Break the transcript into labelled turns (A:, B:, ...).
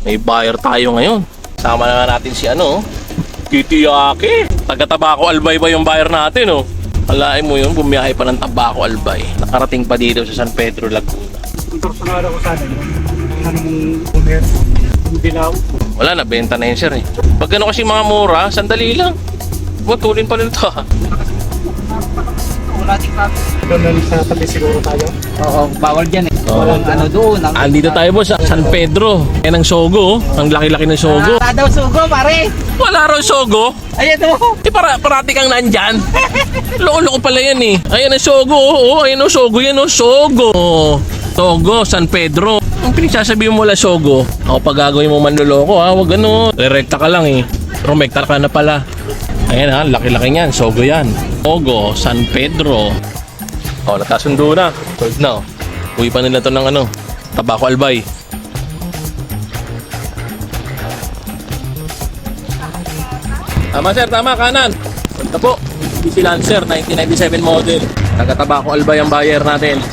A: May buyer tayo ngayon. Sama na natin si Kitty Yaki. Taga Tabaco Albay ba yung buyer natin, oh? Alain mo yun, bumiyahe pa ng Tabaco Albay. Nakarating pa dito sa San Pedro, Laguna.
B: Personal ako sana yun. Anong umer? Dilaw.
A: Wala na, benta na yun, sir, eh. Pag ano kasi mga mura, sandali lang. Tulin pa rin ito, ha?
B: Wala din kami. Doon sa tabi siguro tayo.
C: Oo, bawal dyan eh.
A: Oo.
C: Walang doon.
A: Andito tayo, boss, sa San Pedro. Yan ang Sogo, oh. Ang laki-laki ng Sogo.
C: Wala daw sugo, pare.
A: Wala raw Sogo.
C: Ayan o.
A: Parati kang nandyan. Loko-loko pala yan, eh. Ayan ang Sogo, oh. Ayan ang Sogo, yan, oh. Sogo. Sogo, San Pedro. Ang pinagsasabihin mo lang Sogo, ako pag gagawin mo manloloko, ha. Huwag re-recta ka lang, eh. Rumekta ka na pala. Ayan, ha. Laki-laki yan. Sogo yan. Sogo, San Pedro. Nakasundo na. Told na, oh. Uwi pa nila to ng Tabaco Albay. Tama, sir, tama, kanan. Punta po. PC Lancer, 1997 model. Taga Tabaco Albay ang buyer natin.